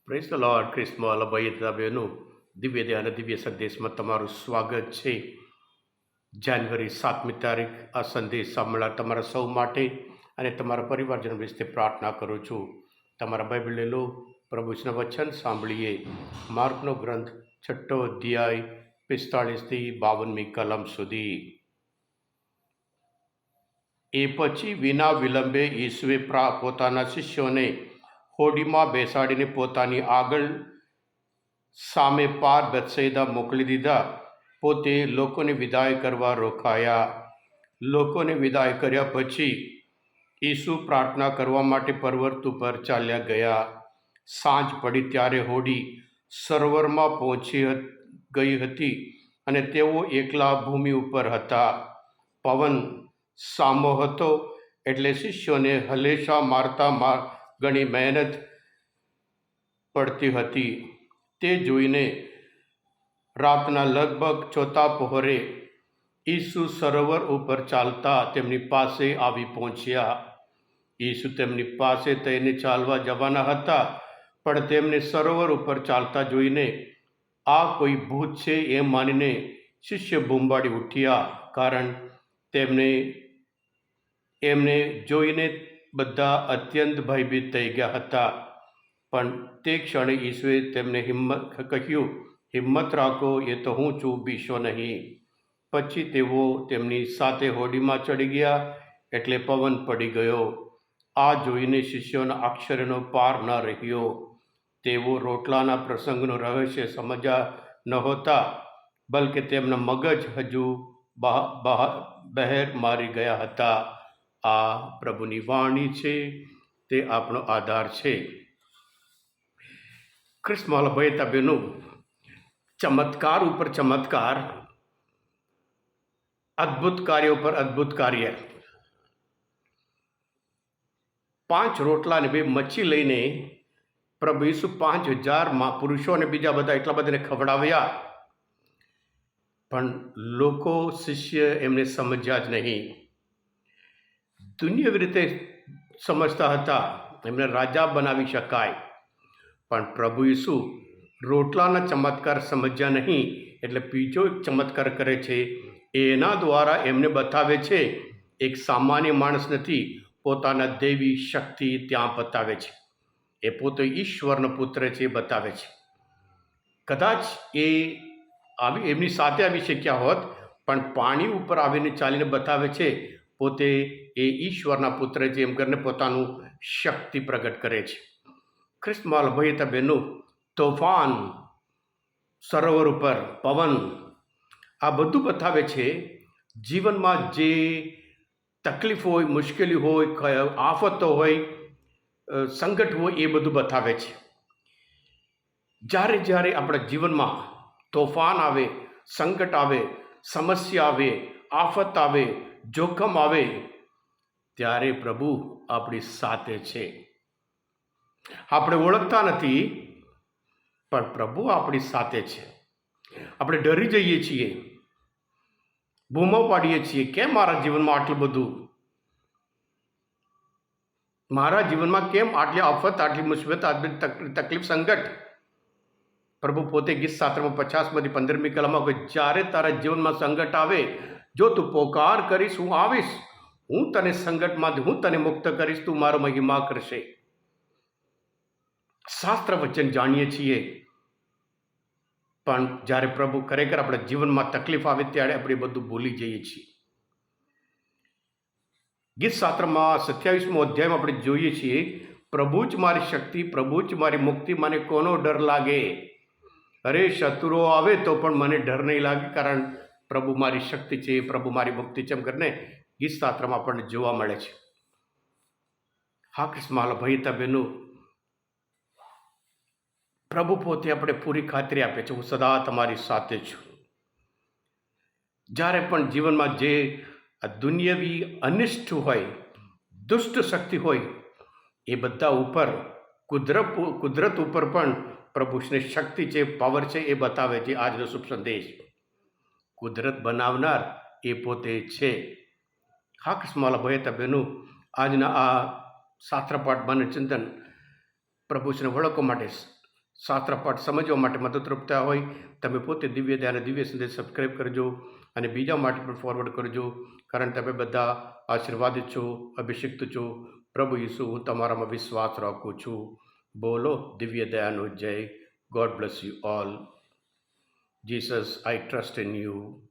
Praise the lord. ખ્રિસ્તમાં લભાઈ બહેનો, દિવ્ય દયા અને દિવ્ય સંદેશમાં તમારું સ્વાગત છે. જાન્યુઆરી 7મી તારીખ આ સંદેશ સાંભળનાર તમારા સૌ માટે અને તમારા પરિવારજનો વિશે પ્રાર્થના કરું છું. તમારા બાઇબલ લઈ લો, પ્રભુના વચન સાંભળીએ. માર્કનો ગ્રંથ 6ઠો અધ્યાય 45થી 52મી કલમ સુધી. એ પછી વિના વિલંબે ઈસુએ પોતાના શિષ્યોને હોડીમાં બેસાડીને પોતાની આગળ સામે પાર બેથસેદા મોકલી દીધા. પોતે લોકોને વિદાય કરવા રોકાયા. લોકોને વિદાય કર્યા પછી ઈસુ પ્રાર્થના કરવા માટે પર્વત ઉપર ચાલ્યા ગયા. સાંજ પડી ત્યારે હોડી સરોવરમાં પહોંચી ગઈ હતી અને તેઓ એકલા ભૂમિ ઉપર હતા. પવન સામો હતો એટલે શિષ્યોને હલેસા મારતા ઘણી મહેનત પડતી હતી. તે જોઈને રાતના લગભગ ચોથા પહોરે ઈસુ સરોવર ઉપર ચાલતા તેમની પાસે આવી પહોંચ્યા. ઈસુ તેમની પાસે થઈને ચાલવા જવાના હતા, પણ તેમને સરોવર ઉપર ચાલતા જોઈને આ કોઈ ભૂત છે એમ માનીને શિષ્ય બૂમબાડી ઉઠ્યા, કારણ એમને જોઈને બધા અત્યંત ભયભીત થઈ ગયા હતા. પણ તે ક્ષણે ઈસુએ તેમને કહ્યું, હિંમત રાખો, એ તો હું છું, બીશો નહીં. પછી તેઓ તેમની સાથે હોડીમાં ચડી ગયા એટલે પવન પડી ગયો. આ જોઈને શિષ્યોના આશ્ચર્યનો પાર ન રહ્યો. તેઓ રોટલાના પ્રસંગનું રહસ્ય સમજ્યા નહોતા, બલકે તેમના મગજ હજુ બહાર મારી ગયા હતા. આ પ્રભુની વાણી છે, તે આપણો આધાર છે. ખ્રિસ્તમાં લભાઈ બહેનો, ચમત્કાર ઉપર ચમત્કાર, અદ્ભુત કાર્ય ઉપર અદ્ભુત કાર્ય. 5 રોટલા અને 2 મચ્છી લઈને પ્રભુ ઈસુ 5000 પુરુષો અને બીજા બધા એટલા બધાને ખવડાવ્યા. પણ લોકો, શિષ્ય એમને સમજ્યા જ નહીં. દુનિયાવી રીતે સમજતા હતા, એમને રાજા બનાવી શકાય. પણ પ્રભુ ઈસુ રોટલાના ચમત્કાર સમજ્યા નહીં, એટલે બીજો એક ચમત્કાર કરે છે. એના દ્વારા એમને બતાવે છે એક સામાન્ય માણસ નથી, પોતાના દૈવી શક્તિ ત્યાં બતાવે છે. એ પોતે ઈશ્વરનો પુત્ર છે એ બતાવે છે. કદાચ એ એમની સાથે આવી શક્યા હોત, પણ પાણી ઉપર આવીને ચાલીને બતાવે છે પોતે એ ઈશ્વરના પુત્ર છે એમ કરીને પોતાનું શક્તિ પ્રગટ કરે છે. ખ્રિસ્તમાં લભાઈ બહેનો, તોફાન, સરોવર ઉપર પવન, આ બધું બતાવે છે જીવનમાં જે તકલીફ હોય, મુશ્કેલી હોય, આફતો હોય, સંકટ હોય, એ બધું બતાવે છે. જ્યારે આપણા જીવનમાં તોફાન આવે, સંકટ આવે, સમસ્યા આવે, આફત આવે, જોખમ આવે, ત્યારે પ્રભુ આપણી સાથે છે. આપણે ઓળખતા નથી, પણ પ્રભુ આપણી સાથે છે. આપણે ડરી જઈએ છીએ, બૂમો પાડીએ છીએ, કેમ મારા જીવનમાં આટલું બધું, મારા જીવનમાં કેમ આટલી આફત, આટલી મુસીબત, આટલી તકલીફ, સંકટ. પ્રભુ પોતે ગીત 7:50-15મી કલમમાં કહે, જ્યારે તારા જીવનમાં સંકટ આવે, જો તું પોકાર કરીશ, હું આવીશ, હું તને સંકટમાંથી હું તને મુક્ત કરીશ, તું મારો મહિમા કરશે. શાસ્ત્ર વચન જાણીએ છીએ, પણ જ્યારે પ્રભુ ખરેખર આપણા જીવનમાં તકલીફ આવે ત્યારે આપણે બધું ભૂલી જઈએ છીએ. ગીત 27મો અધ્યાયમાં આપણે જોઈએ છીએ, પ્રભુ જ મારી શક્તિ, પ્રભુ જ મારી મુક્તિ, મને કોનો ડર લાગે. અરે શત્રુઓ આવે તો પણ મને ડર નહીં લાગે, કારણ પ્રભુ મારી શક્તિ છે, પ્રભુ મારી મુક્તિ છે એમ કરીને ગીત 7માં આપણને જોવા મળે છે. હા ખ્રિસ્તમાં લભાઈ બહેનો, પ્રભુ પોતે આપણે પૂરી ખાતરી આપે છે, હું સદા તમારી સાથે છું. જ્યારે પણ જીવનમાં જે દુનિયાવી અનિષ્ટ હોય, દુષ્ટ શક્તિ હોય, એ બધા ઉપર કુદરત ઉપર પણ પ્રભુની શક્તિ છે, પાવર છે, એ બતાવે છે. આજનો શુભ સંદેશ કુદરત બનાવનાર એ પોતે છે. હા ખ્રિસ્તમાં લભાઈ બહેનો, આજના આ શાસ્ત્ર પાઠ ચિંતન પ્રભુને વળગવા માટે શાસ્ત્ર પાઠ સમજવા માટે મદદરૂપ થયા હોય, તમે પોતે દિવ્ય ધ્યાન અને દિવ્ય સંદેશ સબસ્ક્રાઈબ કરજો અને બીજા માટે પણ ફોરવર્ડ કરજો, કારણ તમે બધા આશીર્વાદિત છો, અભિષિક્ત છો. પ્રભુ ઈસુ, હું તમારામાં વિશ્વાસ રાખું છું. બોલો દિવ્ય દયાનો જય. God bless you all. Jesus, I trust in you.